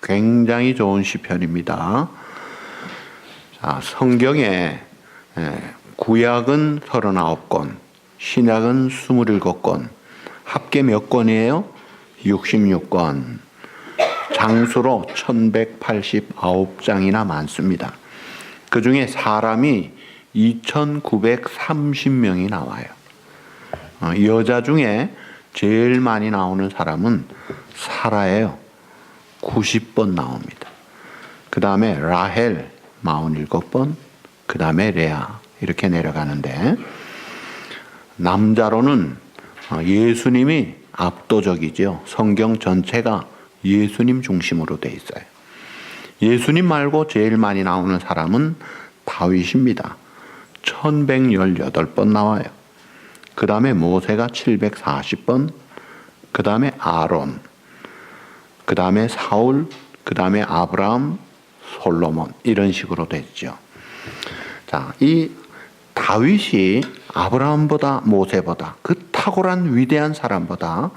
굉장히 좋은 시편입니다. 자, 성경에 구약은 39권, 신약은 27권, 합계 몇 권이에요? 66권. 장수로 1189장이나 많습니다. 그 중에 사람이 2930명이 나와요. 여자 중에 제일 많이 나오는 사람은 사라예요. 90번 나옵니다. 그 다음에 라헬 47번, 그 다음에 레아 이렇게 내려가는데, 남자로는 예수님이 압도적이죠. 성경 전체가 예수님 중심으로 돼 있어요. 예수님 말고 제일 많이 나오는 사람은 다윗입니다. 1118번 나와요. 그 다음에 모세가 740번, 그 다음에 아론, 그 다음에 사울, 그 다음에 아브라함, 솔로몬, 이런 식으로 됐죠. 자, 이 다윗이 아브라함보다 모세보다 그 탁월한 위대한 사람보다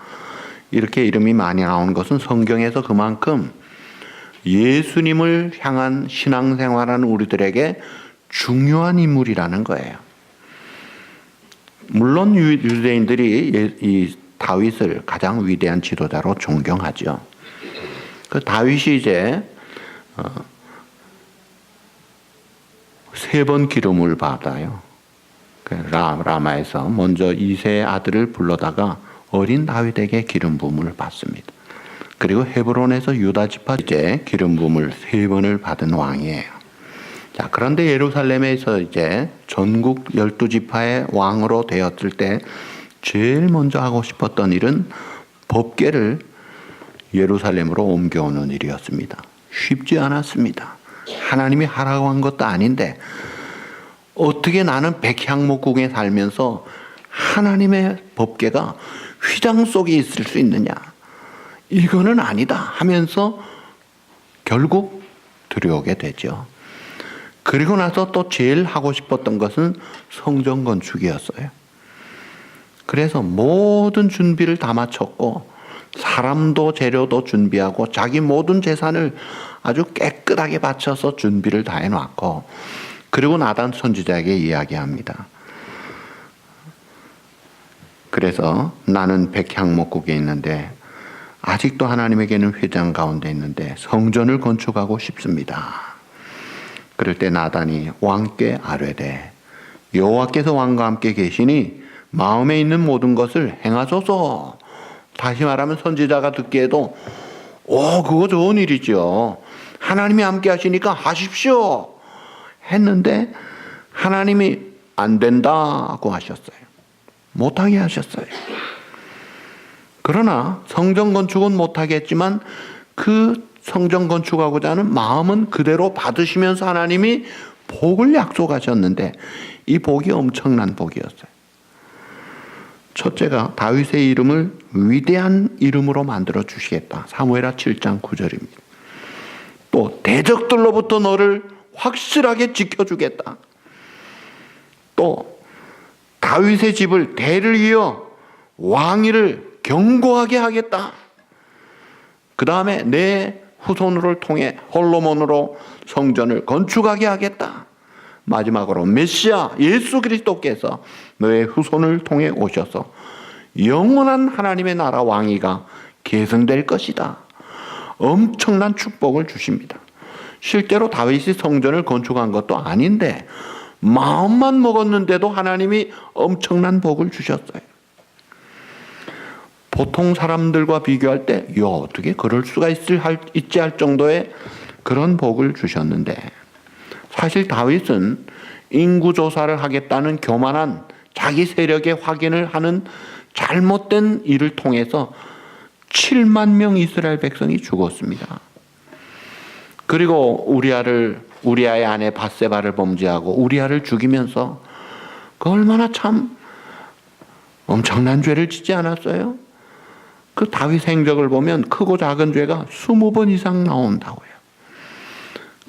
이렇게 이름이 많이 나오는 것은 성경에서 그만큼 예수님을 향한 신앙생활하는 우리들에게 중요한 인물이라는 거예요. 물론 유대인들이 이 다윗을 가장 위대한 지도자로 존경하죠. 그 다윗이 이제 3번 기름을 받아요. 라마에서 먼저 이세의 아들을 불러다가 어린 다윗에게 기름 부음을 받습니다. 그리고 헤브론에서 유다 지파 이제 기름 부음을 3번을 받은 왕이에요. 자, 그런데 예루살렘에서 이제 전국 12지파의 왕으로 되었을 때 제일 먼저 하고 싶었던 일은 법궤를 예루살렘으로 옮겨오는 일이었습니다. 쉽지 않았습니다. 하나님이 하라고 한 것도 아닌데 어떻게 나는 백향목국에 살면서 하나님의 법궤가 휘장 속에 있을 수 있느냐, 이거는 아니다 하면서 결국 들여오게 되죠. 그리고 나서 또 제일 하고 싶었던 것은 성전 건축이었어요. 그래서 모든 준비를 다 마쳤고 사람도 재료도 준비하고 자기 모든 재산을 아주 깨끗하게 바쳐서 준비를 다 해놨고, 그리고 나단 선지자에게 이야기합니다. 그래서 나는 백향목국에 있는데 아직도 하나님에게는 회장 가운데 있는데 성전을 건축하고 싶습니다. 그럴 때 나단이 왕께 아뢰되 여호와께서 왕과 함께 계시니 마음에 있는 모든 것을 행하소서. 다시 말하면 선지자가 듣기에도 그거 좋은 일이죠. 하나님이 함께 하시니까 하십시오 했는데 하나님이 안 된다고 하셨어요. 못하게 하셨어요. 그러나 성전 건축은 못하게 했지만 그 성전 건축하고자 하는 마음은 그대로 받으시면서 하나님이 복을 약속하셨는데 이 복이 엄청난 복이었어요. 첫째가 다윗의 이름을 위대한 이름으로 만들어 주시겠다. 사무엘하 7장 9절입니다. 또 대적들로부터 너를 확실하게 지켜주겠다. 또 다윗의 집을 대를 이어 왕위를 견고하게 하겠다. 그 다음에 내 후손을 통해 솔로몬으로 성전을 건축하게 하겠다. 마지막으로 메시아 예수 그리스도께서 너의 후손을 통해 오셔서 영원한 하나님의 나라 왕위가 계승될 것이다. 엄청난 축복을 주십니다. 실제로 다윗이 성전을 건축한 것도 아닌데 마음만 먹었는데도 하나님이 엄청난 복을 주셨어요. 보통 사람들과 비교할 때 어떻게 그럴 수가 있지 할 정도의 그런 복을 주셨는데, 사실 다윗은 인구조사를 하겠다는 교만한 자기 세력의 확인을 하는 잘못된 일을 통해서 7만 명 이스라엘 백성이 죽었습니다. 그리고 우리아의 아내 밧세바를 범죄하고 우리아를 죽이면서 그 얼마나 참 엄청난 죄를 짓지 않았어요? 그 다윗 행적을 보면 크고 작은 죄가 20번 이상 나온다고요.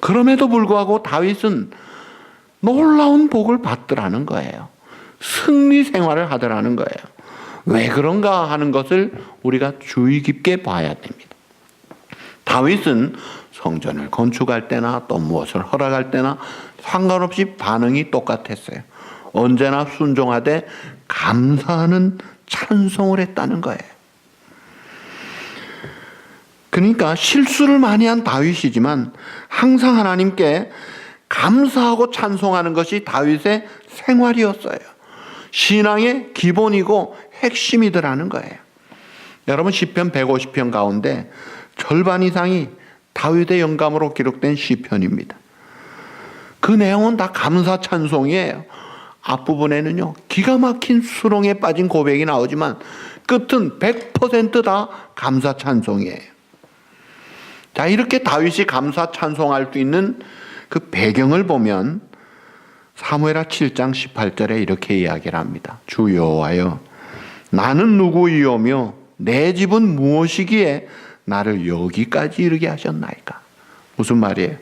그럼에도 불구하고 다윗은 놀라운 복을 받더라는 거예요. 승리 생활을 하더라는 거예요. 왜 그런가 하는 것을 우리가 주의 깊게 봐야 됩니다. 다윗은 성전을 건축할 때나 또 무엇을 허락할 때나 상관없이 반응이 똑같았어요. 언제나 순종하되 감사하는 찬송을 했다는 거예요. 그러니까 실수를 많이 한 다윗이지만 항상 하나님께 감사하고 찬송하는 것이 다윗의 생활이었어요. 신앙의 기본이고 핵심이더라는 거예요. 여러분, 시편 150편 가운데 절반 이상이 다윗의 영감으로 기록된 시편입니다. 그 내용은 다 감사 찬송이에요. 앞부분에는요, 기가 막힌 수렁에 빠진 고백이 나오지만 끝은 100% 다 감사 찬송이에요. 자, 이렇게 다윗이 감사 찬송할 수 있는 그 배경을 보면 사무엘하 7장 18절에 이렇게 이야기를 합니다. 주 여호와여, 나는 누구이오며 내 집은 무엇이기에 나를 여기까지 이르게 하셨나이까? 무슨 말이에요?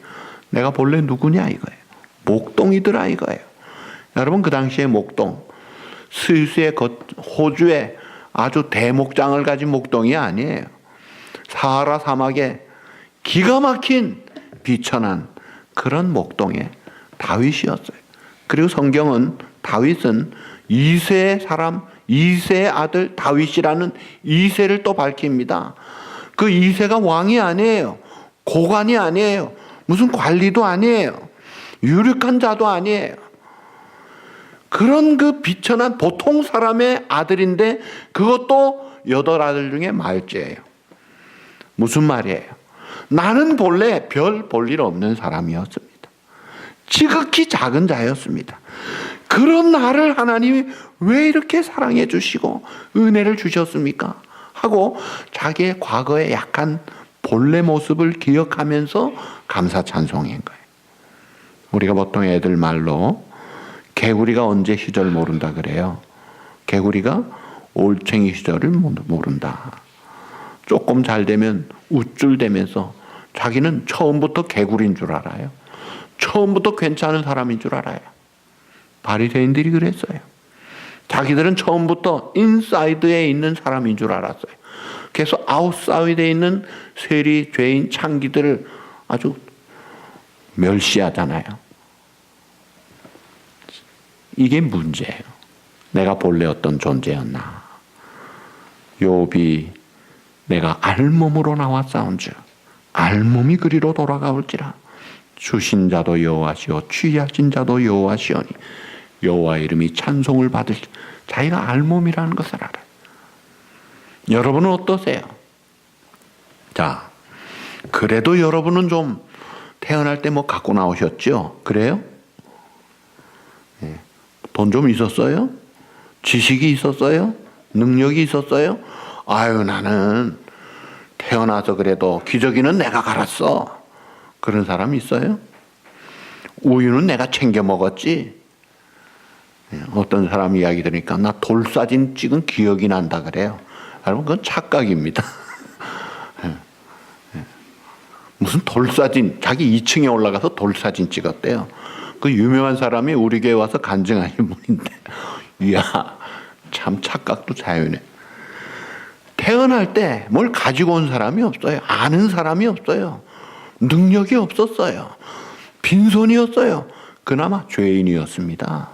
내가 본래 누구냐 이거예요. 목동이더라 이거예요. 여러분, 그 당시에 목동, 스위스의 호주의 아주 대목장을 가진 목동이 아니에요. 사하라 사막에 기가 막힌 비천한 그런 목동에 다윗이었어요. 그리고 성경은 다윗은 이새의 사람, 이새의 아들 다윗이라는 이새를 또 밝힙니다. 그 이새가 왕이 아니에요. 고관이 아니에요. 무슨 관리도 아니에요. 유력한 자도 아니에요. 그런 그 비천한 보통 사람의 아들인데 그것도 8아들 중에 말째예요. 무슨 말이에요? 나는 본래 별 볼 일 없는 사람이었습니다. 지극히 작은 자였습니다. 그런 나를 하나님이 왜 이렇게 사랑해 주시고 은혜를 주셨습니까? 하고 자기의 과거의 약한 본래 모습을 기억하면서 감사 찬송인 거예요. 우리가 보통 애들 말로 개구리가 언제 시절 모른다 그래요. 개구리가 올챙이 시절을 모른다. 조금 잘 되면 우쭐대면서 자기는 처음부터 개구리인 줄 알아요. 처음부터 괜찮은 사람인 줄 알아요. 바리새인들이 그랬어요. 자기들은 처음부터 인사이드에 있는 사람인 줄 알았어요. 그래서 아웃사이드에 있는 세리, 죄인, 창기들을 아주 멸시하잖아요. 이게 문제예요. 내가 본래 어떤 존재였나. 욥이 내가 알몸으로 나왔사온즉 알몸이 그리로 돌아가올지라. 주신 자도 여호와시오 취하신 자도 여호와시오니 여호와 이름이 찬송을 받을. 자기가 알몸이라는 것을 알아요. 여러분은 어떠세요? 자, 그래도 여러분은 좀 태어날 때 뭐 갖고 나오셨죠? 그래요? 네. 돈 좀 있었어요? 지식이 있었어요? 능력이 있었어요? 아유, 나는 태어나서 그래도 기저귀는 내가 갈았어. 그런 사람 있어요? 우유는 내가 챙겨 먹었지. 어떤 사람 이야기 들으니까 나 돌사진 찍은 기억이 난다 그래요. 여러분, 그건 착각입니다. 무슨 돌사진, 자기 2층에 올라가서 돌사진 찍었대요. 그 유명한 사람이 우리 교회 와서 간증하신 분인데, 이야, 참 착각도 자유네. 태어날 때 뭘 가지고 온 사람이 없어요. 아는 사람이 없어요. 능력이 없었어요. 빈손이었어요. 그나마 죄인이었습니다.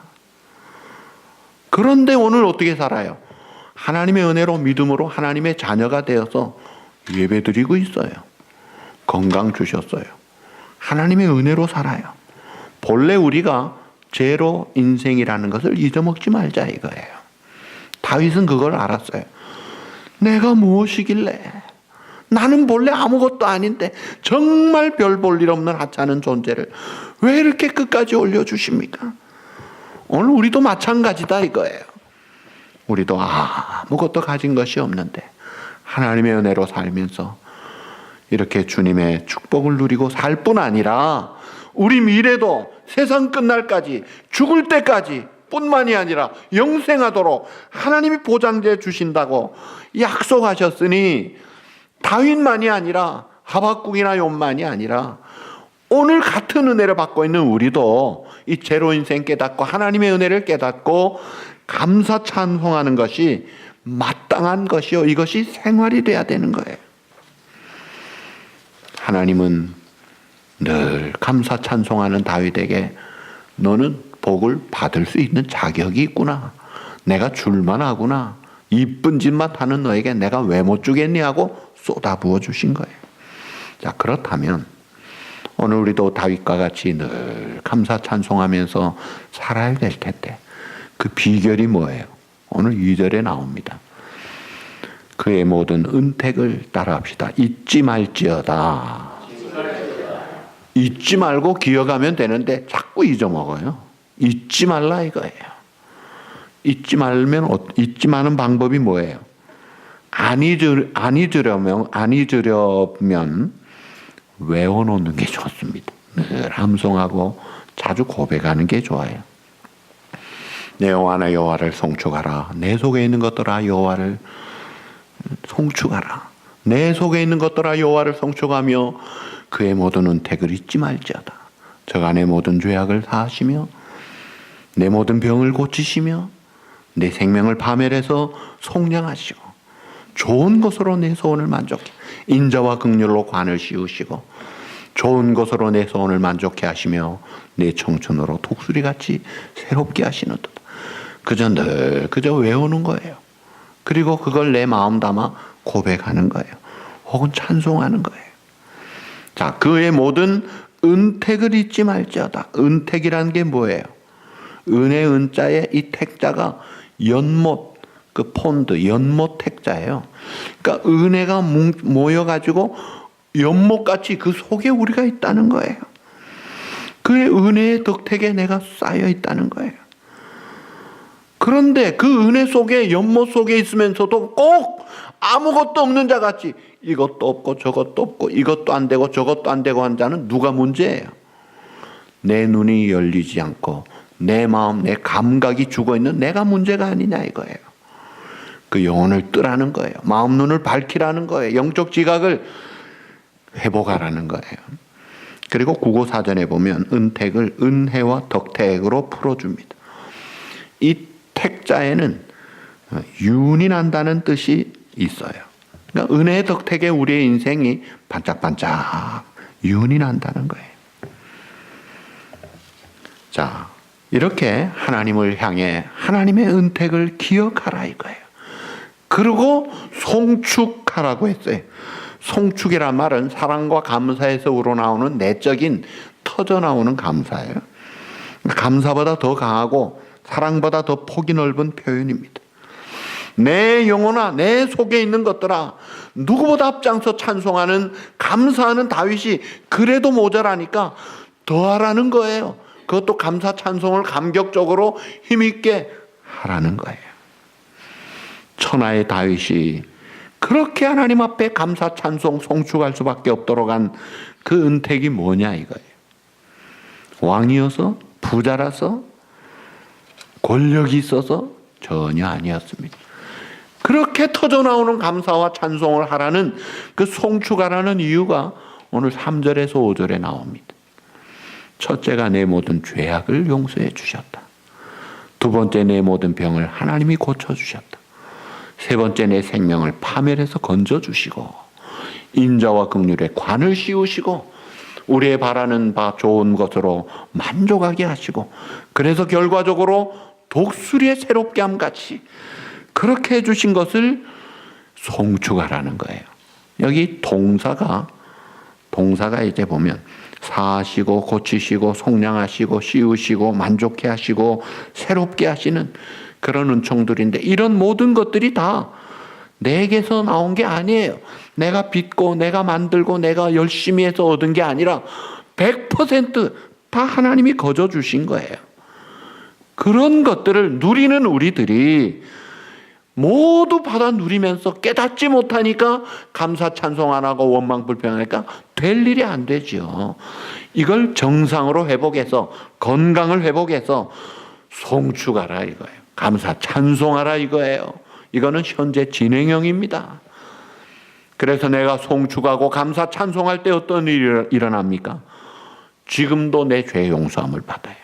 그런데 오늘 어떻게 살아요? 하나님의 은혜로 믿음으로 하나님의 자녀가 되어서 예배드리고 있어요. 건강 주셨어요. 하나님의 은혜로 살아요. 본래 우리가 죄로 인생이라는 것을 잊어먹지 말자 이거예요. 다윗은 그걸 알았어요. 내가 무엇이길래, 나는 본래 아무것도 아닌데 정말 별 볼 일 없는 하찮은 존재를 왜 이렇게 끝까지 올려주십니까? 오늘 우리도 마찬가지다 이거예요. 우리도 아무것도 가진 것이 없는데 하나님의 은혜로 살면서 이렇게 주님의 축복을 누리고 살 뿐 아니라 우리 미래도 세상 끝날까지, 죽을 때까지 뿐만이 아니라 영생하도록 하나님이 보장해 주신다고 약속하셨으니 다윗만이 아니라 하박국이나 욥만이 아니라 오늘 같은 은혜를 받고 있는 우리도 이 제로 인생 깨닫고 하나님의 은혜를 깨닫고 감사 찬송하는 것이 마땅한 것이요, 이것이 생활이 돼야 되는 거예요. 하나님은 늘 감사 찬송하는 다윗에게 너는 복을 받을 수 있는 자격이 있구나. 내가 줄만하구나. 이쁜 짓만 하는 너에게 내가 왜 못 주겠니 하고 쏟아부어 주신 거예요. 자, 그렇다면 오늘 우리도 다윗과 같이 늘 감사 찬송하면서 살아야 될 텐데 그 비결이 뭐예요? 오늘 2절에 나옵니다. 그의 모든 은택을 따라합시다. 잊지 말지어다. 잊지 말고 기억하면 되는데 자꾸 잊어먹어요. 잊지 말라 이거예요. 잊지 마는 방법이 뭐예요? 안 잊으려면 외워놓는 게 좋습니다. 늘 함송하고 자주 고백하는 게 좋아요. 내 영 안에 여호와를 송축하라. 내 속에 있는 것들아 여호와를 송축하라. 내 속에 있는 것들아 여호와를 송축하며 그의 모든 은택을 잊지 말지어다. 저가 내 모든 죄악을 사하시며 내 모든 병을 고치시며 내 생명을 파멸해서 속량하시고 좋은 것으로 내 소원을 만족해 인자와 긍휼로 관을 씌우시고 좋은 것으로 내 소원을 만족해 하시며 내 청춘으로 독수리같이 새롭게 하시는도다. 그저 외우는 거예요. 그리고 그걸 내 마음 담아 고백하는 거예요. 혹은 찬송하는 거예요. 자, 그의 모든 은택을 잊지 말지어다. 은택이라는 게 뭐예요? 은의 은자에 이 택자가 연못, 그 폰드, 연못 택자예요. 그러니까 은혜가 모여가지고 연못같이 그 속에 우리가 있다는 거예요. 그의 은혜의 덕택에 내가 쌓여 있다는 거예요. 그런데 그 은혜 속에 연못 속에 있으면서도 꼭 아무것도 없는 자 같이 이것도 없고 저것도 없고 이것도 안 되고 저것도 안 되고 한 자는 누가 문제예요? 내 눈이 열리지 않고 내 마음, 내 감각이 죽어있는 내가 문제가 아니냐 이거예요. 그 영혼을 뜨라는 거예요. 마음 눈을 밝히라는 거예요. 영적 지각을 회복하라는 거예요. 그리고 국어사전에 보면 은택을 은혜와 덕택으로 풀어줍니다. 이 택자에는 윤이 난다는 뜻이 있어요. 그러니까 은혜의 덕택에 우리의 인생이 반짝반짝 윤이 난다는 거예요. 자, 이렇게 하나님을 향해 하나님의 은택을 기억하라 이거예요. 그리고 송축하라고 했어요. 송축이란 말은 사랑과 감사에서 우러나오는 내적인 터져나오는 감사예요. 감사보다 더 강하고 사랑보다 더 폭이 넓은 표현입니다. 내 영혼아, 내 속에 있는 것들아, 누구보다 앞장서 찬송하는 감사하는 다윗이 그래도 모자라니까 더하라는 거예요. 그것도 감사 찬송을 감격적으로 힘있게 하라는 거예요. 천하의 다윗이 그렇게 하나님 앞에 감사 찬송 송축할 수밖에 없도록 한 그 은택이 뭐냐 이거예요. 왕이어서, 부자라서, 권력이 있어서 전혀 아니었습니다. 그렇게 터져나오는 감사와 찬송을 하라는 그 송축하라는 이유가 오늘 3절에서 5절에 나옵니다. 첫째가 내 모든 죄악을 용서해 주셨다. 두 번째, 내 모든 병을 하나님이 고쳐주셨다. 세 번째, 내 생명을 파멸해서 건져주시고 인자와 긍휼에 관을 씌우시고 우리의 바라는 바 좋은 것으로 만족하게 하시고 그래서 결과적으로 독수리의 새롭게 함같이 그렇게 해주신 것을 송축하라는 거예요. 여기 동사가 이제 보면 사하시고 고치시고 속량하시고 씌우시고 만족해 하시고 새롭게 하시는 그런 은총들인데 이런 모든 것들이 다 내게서 나온 게 아니에요. 내가 빚고 내가 만들고 내가 열심히 해서 얻은 게 아니라 100% 다 하나님이 거저 주신 거예요. 그런 것들을 누리는 우리들이 모두 받아 누리면서 깨닫지 못하니까 감사 찬송 안 하고 원망 불평하니까 될 일이 안 되죠. 이걸 정상으로 회복해서 건강을 회복해서 송축하라 이거예요. 감사 찬송하라 이거예요. 이거는 현재 진행형입니다. 그래서 내가 송축하고 감사 찬송할 때 어떤 일이 일어납니까? 지금도 내 죄 용서함을 받아요.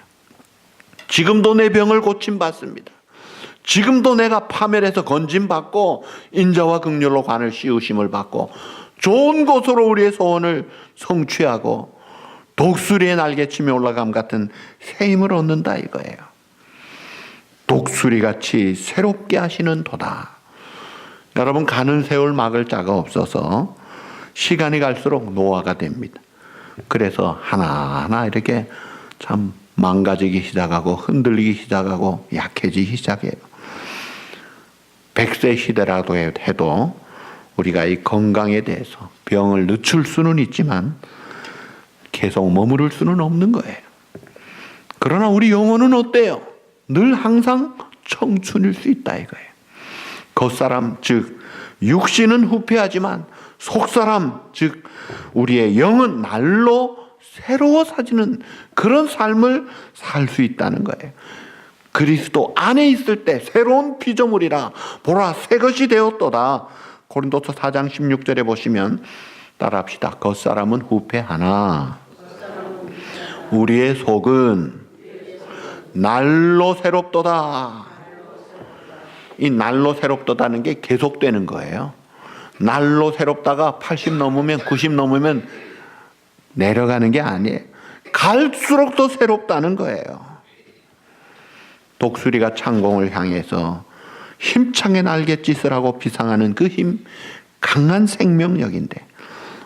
지금도 내 병을 고침받습니다. 지금도 내가 파멸해서 건짐받고 인자와 긍휼로 관을 씌우심을 받고 좋은 곳으로 우리의 소원을 성취하고 독수리의 날개침에 올라감 같은 새 힘을 얻는다 이거예요. 독수리같이 새롭게 하시는 도다. 여러분, 가는 세월 막을 자가 없어서 시간이 갈수록 노화가 됩니다. 그래서 하나하나 이렇게 참 망가지기 시작하고 흔들리기 시작하고 약해지기 시작해요. 100세 시대라도 해도 우리가 이 건강에 대해서 병을 늦출 수는 있지만 계속 머무를 수는 없는 거예요. 그러나 우리 영혼은 어때요? 늘 항상 청춘일 수 있다 이거예요. 겉사람 즉 육신은 후패하지만 속사람 즉 우리의 영은 날로 새로워지는 그런 삶을 살 수 있다는 거예요. 그리스도 안에 있을 때 새로운 피조물이라 보라 새 것이 되었도다. 고린도서 4장 16절에 보시면 따라합시다. 겉사람은 후패하나 우리의 속은 날로 새롭도다. 이 날로 새롭도다는 게 계속되는 거예요. 날로 새롭다가 80 넘으면 90 넘으면 내려가는 게 아니에요. 갈수록 더 새롭다는 거예요. 독수리가 창공을 향해서 힘차게 날갯짓을 하고 비상하는 그 힘, 강한 생명력인데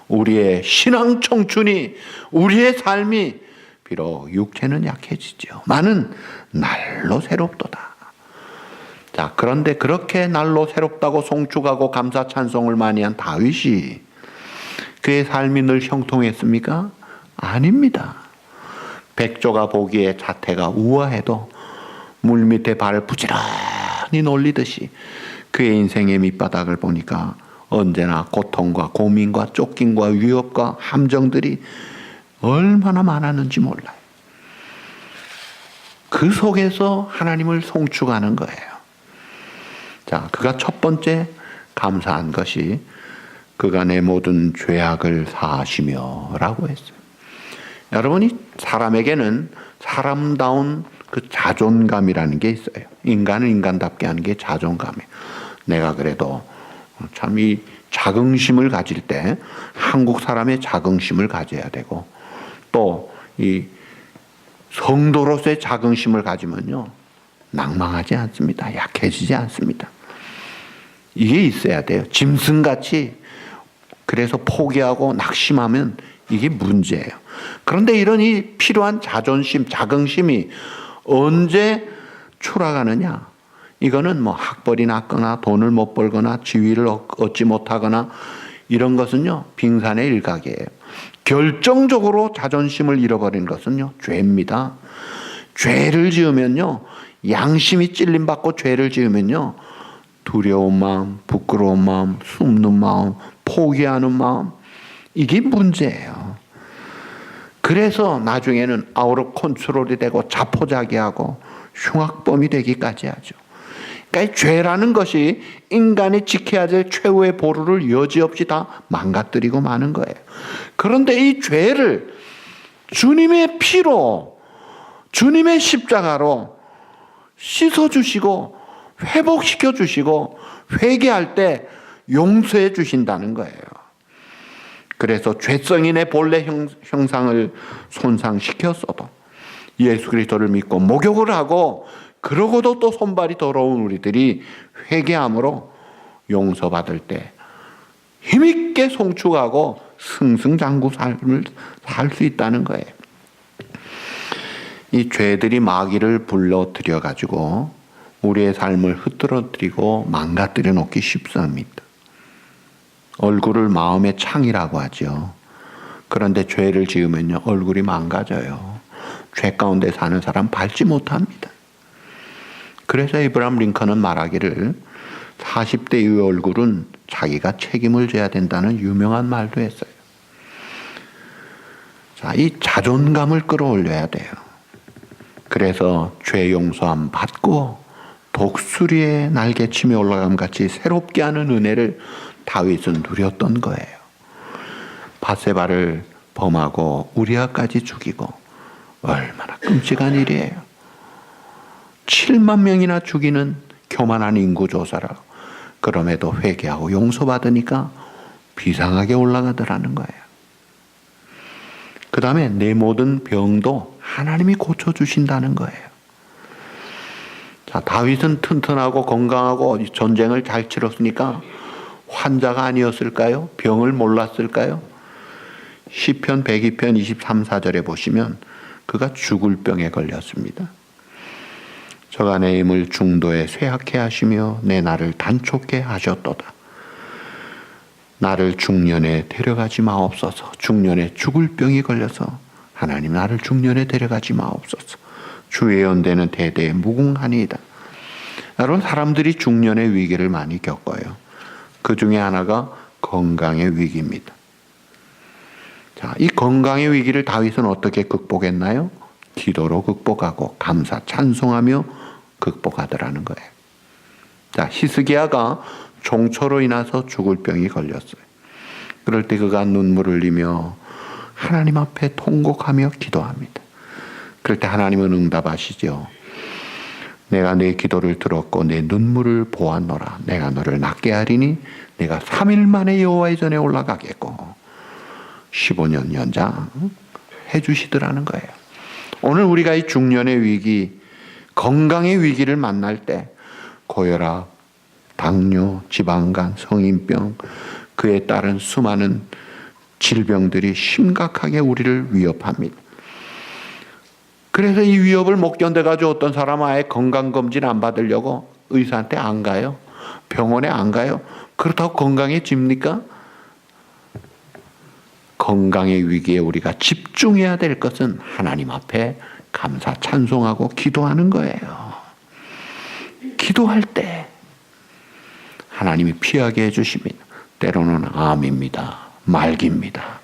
우리의 신앙 청춘이, 우리의 삶이 비록 육체는 약해지죠. 많은 날로 새롭도다. 자, 그런데 그렇게 날로 새롭다고 송축하고 감사 찬송을 많이 한 다윗이 그의 삶이 늘 형통했습니까? 아닙니다. 백조가 보기에 자태가 우아해도 물밑에 발을 부지런히 놀리듯이 그의 인생의 밑바닥을 보니까 언제나 고통과 고민과 쫓김과 위협과 함정들이 얼마나 많았는지 몰라요. 그 속에서 하나님을 송축하는 거예요. 자, 그가 첫 번째 감사한 것이 그가 내 모든 죄악을 사하시며 라고 했어요. 여러분이 사람에게는 사람다운 그 자존감이라는 게 있어요. 인간은 인간답게 하는 게 자존감이에요. 내가 그래도 참 이 자긍심을 가질 때 한국 사람의 자긍심을 가져야 되고 또 이 성도로서의 자긍심을 가지면요 낭망하지 않습니다. 약해지지 않습니다. 이게 있어야 돼요. 짐승같이 그래서 포기하고 낙심하면 이게 문제예요. 그런데 이런 이 필요한 자존심, 자긍심이 언제 추락하느냐? 이거는 뭐 학벌이 낮거나 돈을 못 벌거나 지위를 얻지 못하거나 이런 것은요 빙산의 일각이에요. 결정적으로 자존심을 잃어버린 것은요 죄입니다. 죄를 지으면요 양심이 찔림받고 죄를 지으면요 두려운 마음, 부끄러운 마음, 숨는 마음, 포기하는 마음 이게 문제예요. 그래서 나중에는 아웃 오브 컨트롤이 되고 자포자기하고 흉악범이 되기까지 하죠. 그러니까 죄라는 것이 인간이 지켜야 될 최후의 보루를 여지없이 다 망가뜨리고 마는 거예요. 그런데 이 죄를 주님의 피로, 주님의 십자가로 씻어주시고 회복시켜 주시고 회개할 때 용서해 주신다는 거예요. 그래서 죄성인의 본래 형상을 손상시켰어도 예수 그리스도를 믿고 목욕을 하고 그러고도 또 손발이 더러운 우리들이 회개함으로 용서받을 때 힘있게 송축하고 승승장구 삶을 살 수 있다는 거예요. 이 죄들이 마귀를 불러들여 가지고 우리의 삶을 흐트러뜨리고 망가뜨려 놓기 쉽습니다. 얼굴을 마음의 창이라고 하죠. 그런데 죄를 지으면요 얼굴이 망가져요. 죄 가운데 사는 사람 밟지 못합니다. 그래서 에이브라함 링컨은 말하기를 40대 이후의 얼굴은 자기가 책임을 져야 된다는 유명한 말도 했어요. 자, 이 자존감을 끌어올려야 돼요. 그래서 죄 용서함 받고 독수리의 날개침에 올라감 같이 새롭게 하는 은혜를 다윗은 누렸던 거예요. 밧세바를 범하고 우리아까지 죽이고 얼마나 끔찍한 일이에요. 7만 명이나 죽이는 교만한 인구조사라. 그럼에도 회개하고 용서받으니까 비상하게 올라가더라는 거예요. 그 다음에 내 모든 병도 하나님이 고쳐주신다는 거예요. 자, 다윗은 튼튼하고 건강하고 전쟁을 잘 치렀으니까 환자가 아니었을까요? 병을 몰랐을까요? 시편 102편 23, 4절에 보시면 그가 죽을 병에 걸렸습니다. 저가 내 힘을 중도에 쇠하게 하시며 내 날을 단촉게 하셨도다. 나를 중년에 데려가지 마옵소서. 중년에 죽을 병이 걸려서 하나님 나를 중년에 데려가지 마옵소서. 주의 연대는 대대에 무궁하니이다. 여러분, 사람들이 중년의 위기를 많이 겪어요. 그 중에 하나가 건강의 위기입니다. 자, 이 건강의 위기를 다윗은 어떻게 극복했나요? 기도로 극복하고 감사 찬송하며 극복하더라는 거예요. 자, 히스기야가 종초로 인해서 죽을 병이 걸렸어요. 그럴 때 그가 눈물을 흘리며 하나님 앞에 통곡하며 기도합니다. 그럴 때 하나님은 응답하시죠. 내가 내 기도를 들었고 내 눈물을 보았노라. 내가 너를 낫게 하리니 내가 3일 만에 여호와의 전에 올라가겠고 15년 연장해 주시더라는 거예요. 오늘 우리가 이 중년의 위기, 건강의 위기를 만날 때 고혈압, 당뇨, 지방간, 성인병, 그에 따른 수많은 질병들이 심각하게 우리를 위협합니다. 그래서 이 위협을 못 견뎌가지고 어떤 사람은 아예 건강검진 안 받으려고 의사한테 안 가요. 병원에 안 가요. 그렇다고 건강해집니까? 건강의 위기에 우리가 집중해야 될 것은 하나님 앞에 감사 찬송하고 기도하는 거예요. 기도할 때 하나님이 피하게 해주십니다. 때로는 암입니다. 말기입니다.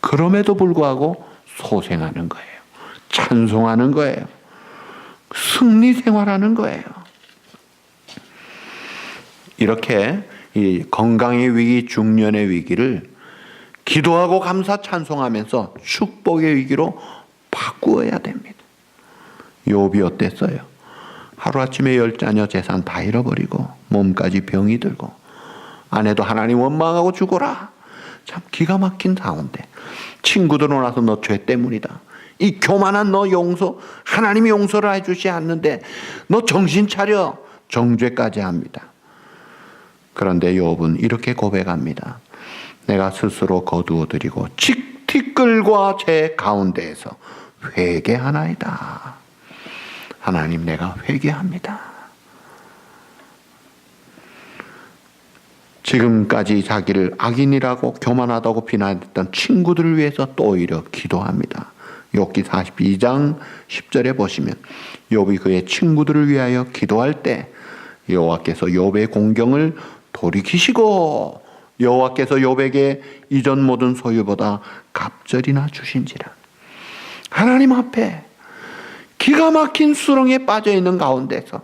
그럼에도 불구하고 소생하는 거예요. 찬송하는 거예요. 승리 생활하는 거예요. 이렇게 이 건강의 위기, 중년의 위기를 기도하고 감사 찬송하면서 축복의 위기로 바꾸어야 됩니다. 욥이 어땠어요? 하루아침에 10자녀 재산 다 잃어버리고 몸까지 병이 들고 아내도 하나님 원망하고 죽어라. 참 기가 막힌 가운데 친구들은 와서 너 죄 때문이다. 이 교만한 너 용서, 하나님이 용서를 해주지 않는데 너 정신 차려. 정죄까지 합니다. 그런데 욥은 이렇게 고백합니다. 내가 스스로 거두어드리고 티끌과 제 가운데에서 회개하나이다. 하나님, 내가 회개합니다. 지금까지 자기를 악인이라고 교만하다고 비난했던 친구들을 위해서 또 오히려 기도합니다. 욥기 42장 10절에 보시면 욥이 그의 친구들을 위하여 기도할 때 여호와께서 욥의 공경을 돌이키시고 여호와께서 욥에게 이전 모든 소유보다 갑절이나 주신지라. 하나님 앞에 기가 막힌 수렁에 빠져 있는 가운데서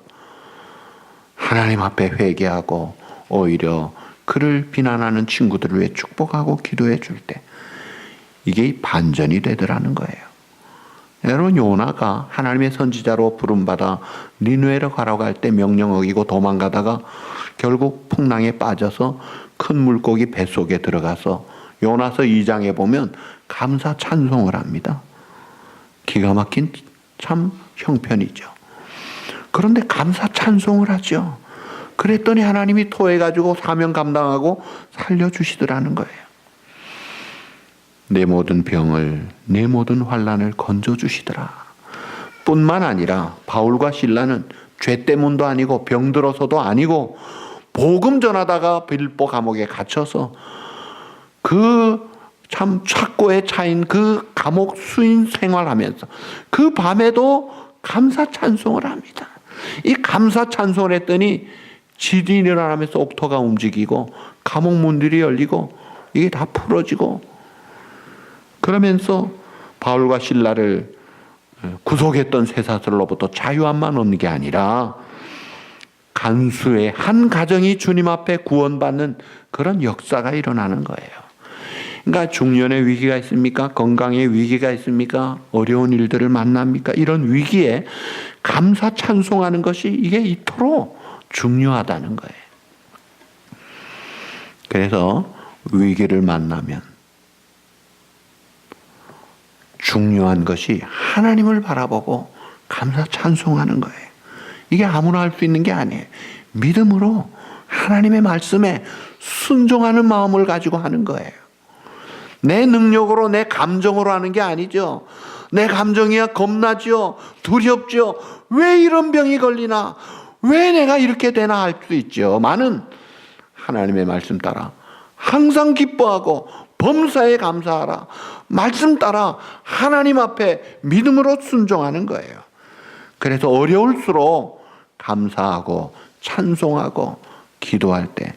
하나님 앞에 회개하고 오히려 그를 비난하는 친구들을 위해 축복하고 기도해 줄 때 이게 반전이 되더라는 거예요. 여러분, 요나가 하나님의 선지자로 부름받아 니느웨로 가라고 할 때 명령 어기고 도망가다가 결국 풍랑에 빠져서 큰 물고기 뱃속에 들어가서 요나서 2장에 보면 감사 찬송을 합니다. 기가 막힌 참 형편이죠. 그런데 감사 찬송을 하죠. 그랬더니 하나님이 토해가지고 사명 감당하고 살려주시더라는 거예요. 내 모든 병을, 내 모든 환난을 건져주시더라. 뿐만 아니라 바울과 실라는 죄 때문도 아니고 병들어서도 아니고 복음 전하다가 빌보 감옥에 갇혀서 그 참 착고에 차인 그 감옥 수인 생활하면서 그 밤에도 감사 찬송을 합니다. 이 감사 찬송을 했더니 지진이 일어나면서 옥토가 움직이고 감옥 문들이 열리고 이게 다 풀어지고 그러면서 바울과 실라를 구속했던 쇠사슬로부터 자유함만 얻는 게 아니라 간수의 한 가정이 주님 앞에 구원받는 그런 역사가 일어나는 거예요. 그러니까 중년의 위기가 있습니까? 건강의 위기가 있습니까? 어려운 일들을 만납니까? 이런 위기에 감사 찬송하는 것이 이게 이토록 중요하다는 거예요. 그래서 위기를 만나면 중요한 것이 하나님을 바라보고 감사 찬송하는 거예요. 이게 아무나 할 수 있는 게 아니에요. 믿음으로 하나님의 말씀에 순종하는 마음을 가지고 하는 거예요. 내 능력으로 내 감정으로 하는 게 아니죠. 내 감정이야 겁나죠. 두렵죠. 왜 이런 병이 걸리나? 왜 내가 이렇게 되나 할 수 있죠. 많은 하나님의 말씀 따라 항상 기뻐하고 범사에 감사하라. 말씀 따라 하나님 앞에 믿음으로 순종하는 거예요. 그래서 어려울수록 감사하고 찬송하고 기도할 때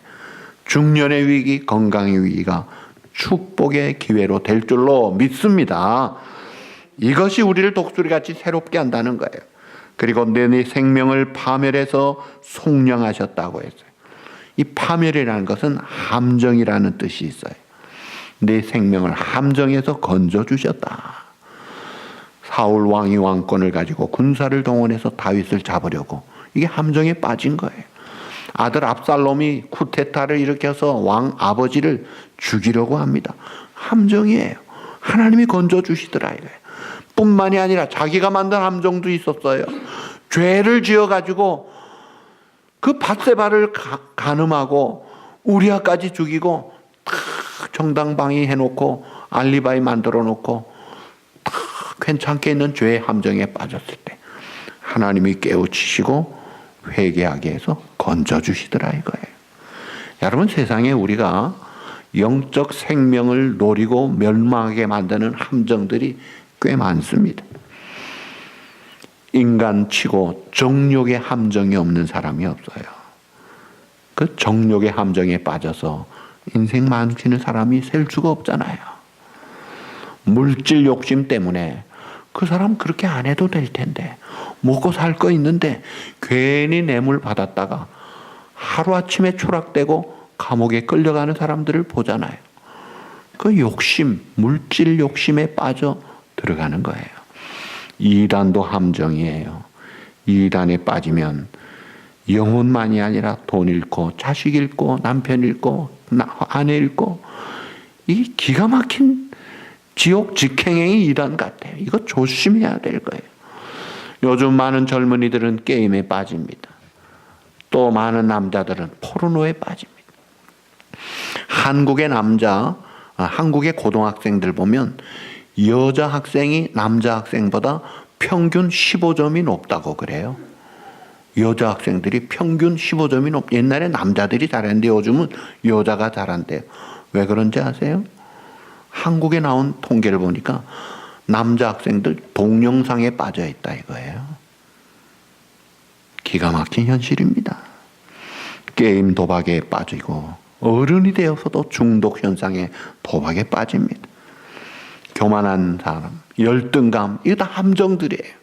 중년의 위기, 건강의 위기가 축복의 기회로 될 줄로 믿습니다. 이것이 우리를 독수리같이 새롭게 한다는 거예요. 그리고 내 생명을 파멸해서 속량하셨다고 했어요. 이 파멸이라는 것은 함정이라는 뜻이 있어요. 내 생명을 함정에서 건져주셨다. 사울 왕이 왕권을 가지고 군사를 동원해서 다윗을 잡으려고 이게 함정에 빠진 거예요. 아들 압살롬이 쿠데타를 일으켜서 왕 아버지를 죽이려고 합니다. 함정이에요. 하나님이 건져주시더라 이거예요. 뿐만이 아니라 자기가 만든 함정도 있었어요. 죄를 지어가지고 그 밧세바를 간음하고 우리아까지 죽이고 정당방위 해놓고 알리바이 만들어 놓고 괜찮게 있는 죄의 함정에 빠졌을 때 하나님이 깨우치시고 회개하게 해서 건져주시더라 이거예요. 여러분, 세상에 우리가 영적 생명을 노리고 멸망하게 만드는 함정들이 꽤 많습니다. 인간치고 정욕의 함정이 없는 사람이 없어요. 그 정욕의 함정에 빠져서 인생 망치는 사람이 셀 수가 없잖아요. 물질 욕심 때문에 그 사람 그렇게 안 해도 될 텐데 먹고 살 거 있는데 괜히 뇌물 받았다가 하루아침에 추락되고 감옥에 끌려가는 사람들을 보잖아요. 그 욕심, 물질 욕심에 빠져 들어가는 거예요. 이단도 함정이에요. 이단에 빠지면 영혼만이 아니라 돈 잃고 자식 잃고 남편 잃고 아내 잃고 이 기가 막힌 지옥 직행행위 이단 같아요. 이거 조심해야 될 거예요. 요즘 많은 젊은이들은 게임에 빠집니다. 또 많은 남자들은 포르노에 빠집니다. 한국의 고등학생들 보면 여자 학생이 남자 학생보다 평균 15점이 높다고 그래요. 여자 학생들이 평균 15점이 옛날에 남자들이 잘했는데 요즘은 여자가 잘한대요. 왜 그런지 아세요? 한국에 나온 통계를 보니까 남자 학생들 동영상에 빠져 있다 이거예요. 기가 막힌 현실입니다. 게임 도박에 빠지고 어른이 되어서도 중독 현상에 도박에 빠집니다. 교만한 사람, 열등감, 이거 다 함정들이에요.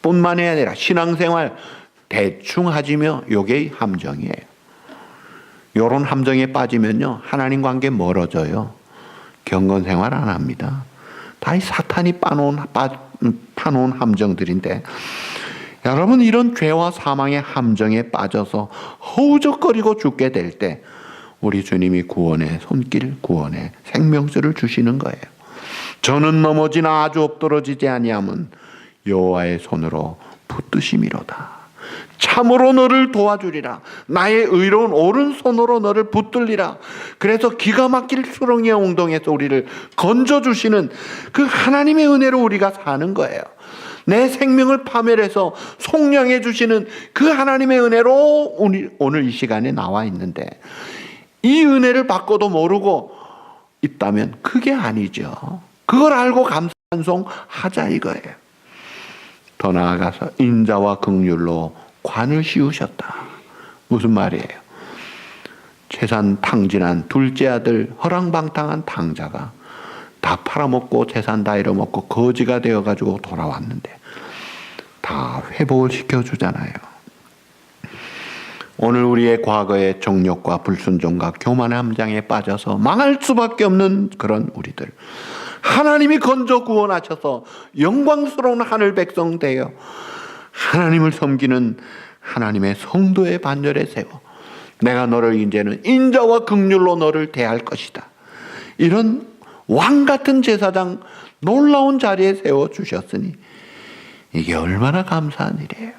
뿐만이 아니라 신앙생활 대충 하지며 이게 함정이에요. 이런 함정에 빠지면요 하나님 관계 멀어져요. 경건생활 안 합니다. 다 이 사탄이 파놓은 함정들인데 여러분, 이런 죄와 사망의 함정에 빠져서 허우적거리고 죽게 될 때 우리 주님이 구원의 손길, 구원의 생명수를 주시는 거예요. 저는 넘어지나 아주 엎드러지지 아니함은 여호와의 손으로 붙드심이로다. 참으로 너를 도와주리라. 나의 의로운 오른손으로 너를 붙들리라. 그래서 기가 막힐 수렁의 웅덩이에서 우리를 건져주시는 그 하나님의 은혜로 우리가 사는 거예요. 내 생명을 파멸해서 속량해 주시는 그 하나님의 은혜로 오늘 이 시간에 나와 있는데 이 은혜를 받고도 모르고 있다면 그게 아니죠. 그걸 알고 감사 찬송하자 이거예요. 더 나아가서 인자와 긍휼로 관을 씌우셨다. 무슨 말이에요? 재산 탕진한 둘째 아들 허랑방탕한 탕자가 다 팔아먹고 재산 다 잃어먹고 거지가 되어가지고 돌아왔는데 다 회복을 시켜주잖아요. 오늘 우리의 과거의 정욕과 불순종과 교만의 함정에 빠져서 망할 수밖에 없는 그런 우리들, 하나님이 건져 구원하셔서 영광스러운 하늘 백성 되어 하나님을 섬기는 하나님의 성도의 반열에 세워 내가 너를 이제는 인자와 긍휼로 너를 대할 것이다. 이런 왕같은 제사장 놀라운 자리에 세워주셨으니 이게 얼마나 감사한 일이에요.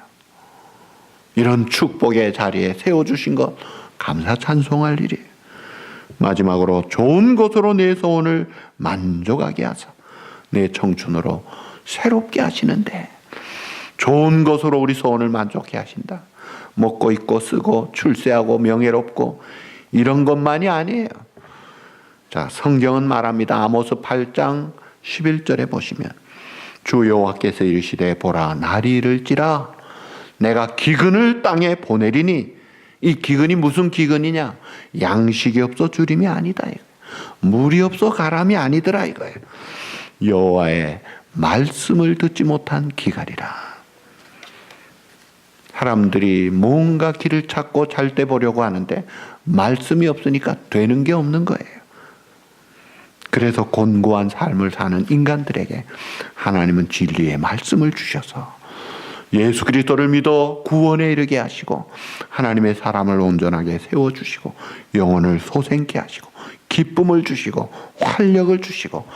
이런 축복의 자리에 세워주신 것 감사 찬송할 일이에요. 마지막으로 좋은 것으로 내 소원을 만족하게 하사 내 청춘으로 새롭게 하시는데, 좋은 것으로 우리 소원을 만족해 하신다. 먹고 입고 쓰고 출세하고 명예롭고 이런 것만이 아니에요. 자, 성경은 말합니다. 아모스 8장 11절에 보시면 주 여호와께서 이르시되 보라 날이 이를지라 내가 기근을 땅에 보내리니, 이 기근이 무슨 기근이냐? 양식이 없어 주림이 아니다. 물이 없어 가람이 아니더라 이거예요. 여호와의 말씀을 듣지 못한 기갈이라. 사람들이 뭔가 길을 찾고 잘 때 보려고 하는데 말씀이 없으니까 되는 게 없는 거예요. 그래서 곤고한 삶을 사는 인간들에게 하나님은 진리의 말씀을 주셔서 예수 그리스도를 믿어 구원에 이르게 하시고 하나님의 사람을 온전하게 세워주시고 영혼을 솟게 하시고 기쁨을 주시고 활력을 주시고,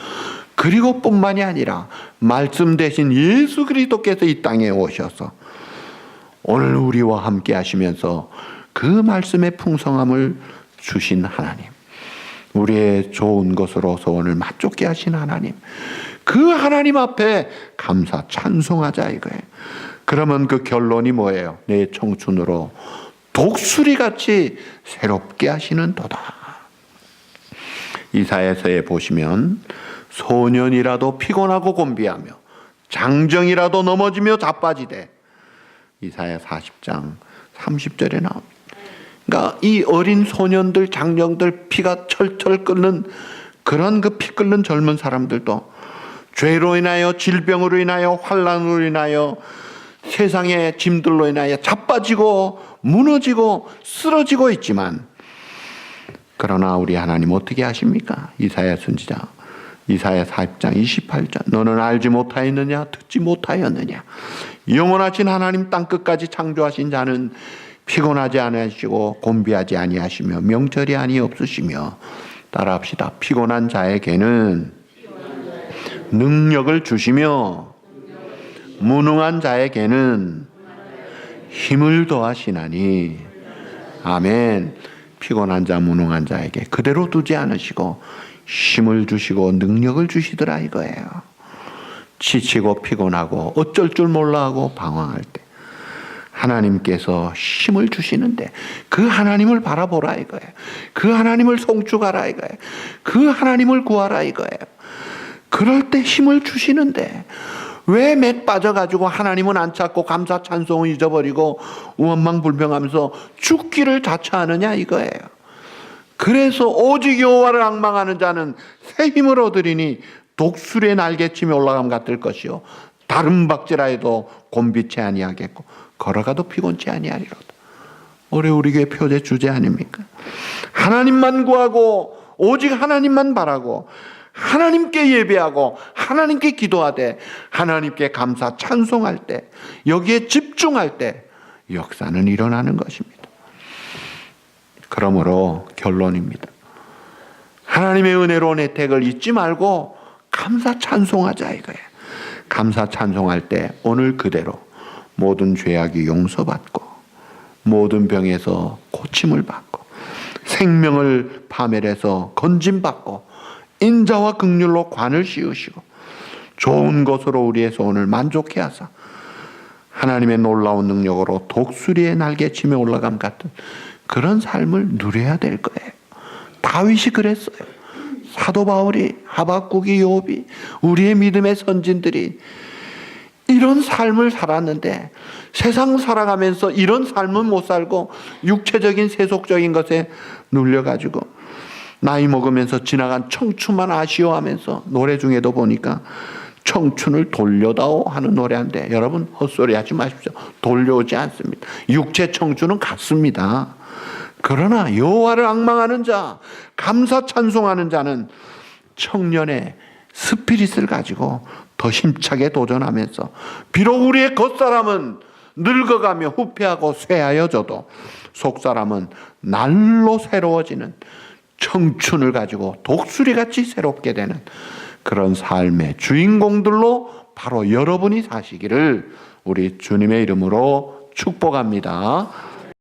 그리고 뿐만이 아니라 말씀 대신 예수 그리스도께서 이 땅에 오셔서 오늘 우리와 함께 하시면서 그 말씀의 풍성함을 주신 하나님, 우리의 좋은 것으로 소원을 만족케 하신 하나님, 그 하나님 앞에 감사 찬송하자 이거예요. 그러면 그 결론이 뭐예요? 내 청춘으로 독수리같이 새롭게 하시는 도다. 이사야서에 보시면 소년이라도 피곤하고 곤비하며 장정이라도 넘어지며 자빠지되, 이사야 40장 30절에 나옵니다. 그러니까 이 어린 소년들, 장정들, 피가 철철 끓는 그런 그 피 끓는 젊은 사람들도 죄로 인하여, 질병으로 인하여, 환난으로 인하여, 세상의 짐들로 인하여 자빠지고 무너지고 쓰러지고 있지만, 그러나 우리 하나님 어떻게 하십니까? 이사야 선지자 이사야 40장 28절 너는 알지 못하였느냐? 듣지 못하였느냐? 영원하신 하나님 땅끝까지 창조하신 자는 피곤하지 아니하시고 곤비하지 아니하시며 명철이 아니 없으시며, 따라합시다. 피곤한 자에게는 능력을 주시며 무능한 자에게는 힘을 더하시나니. 아멘. 피곤한 자, 무능한 자에게 그대로 두지 않으시고 힘을 주시고 능력을 주시더라 이거예요. 지치고 피곤하고 어쩔 줄 몰라 하고 방황할 때 하나님께서 힘을 주시는데 그 하나님을 바라보라 이거예요. 그 하나님을 송축하라 이거예요. 그 하나님을 구하라 이거예요. 그럴 때 힘을 주시는데 왜 맥 빠져가지고 하나님은 안 찾고 감사 찬송을 잊어버리고 원망불평하면서 죽기를 자처하느냐 이거예요. 그래서 오직 여호와를 앙망하는 자는 새 힘을 얻으리니 독수리의 날개침에 올라감 같을 것이요 다른 박질하여도 곤비치 아니하겠고 걸어가도 피곤치 아니하리로다. 올해 우리 교회 표제 주제 아닙니까? 하나님만 구하고 오직 하나님만 바라고 하나님께 예배하고 하나님께 기도하되 하나님께 감사 찬송할 때, 여기에 집중할 때 역사는 일어나는 것입니다. 그러므로 결론입니다. 하나님의 은혜로운 혜택을 잊지 말고 감사 찬송하자 이거예요. 감사 찬송할 때 오늘 그대로 모든 죄악이 용서받고 모든 병에서 고침을 받고 생명을 파멸해서 건짐받고 인자와 긍휼로 관을 씌우시고 좋은 것으로 우리의 소원을 만족해 하사 하나님의 놀라운 능력으로 독수리의 날개침에 올라감 같은 그런 삶을 누려야 될 거예요. 다윗이 그랬어요. 사도 바울이, 하박국이, 욥이, 우리의 믿음의 선진들이 이런 삶을 살았는데 세상 살아가면서 이런 삶은 못 살고 육체적인 세속적인 것에 눌려가지고 나이 먹으면서 지나간 청춘만 아쉬워하면서 노래 중에도 보니까 청춘을 돌려다오 하는 노래인데 여러분 헛소리 하지 마십시오. 돌려오지 않습니다. 육체 청춘은 갔습니다. 그러나 여호와를 앙망하는 자, 감사 찬송하는 자는 청년의 스피릿을 가지고 더 힘차게 도전하면서 비록 우리의 겉사람은 늙어가며 후패하고 쇠하여져도 속사람은 날로 새로워지는 청춘을 가지고 독수리같이 새롭게 되는 그런 삶의 주인공들로 바로 여러분이 사시기를 우리 주님의 이름으로 축복합니다.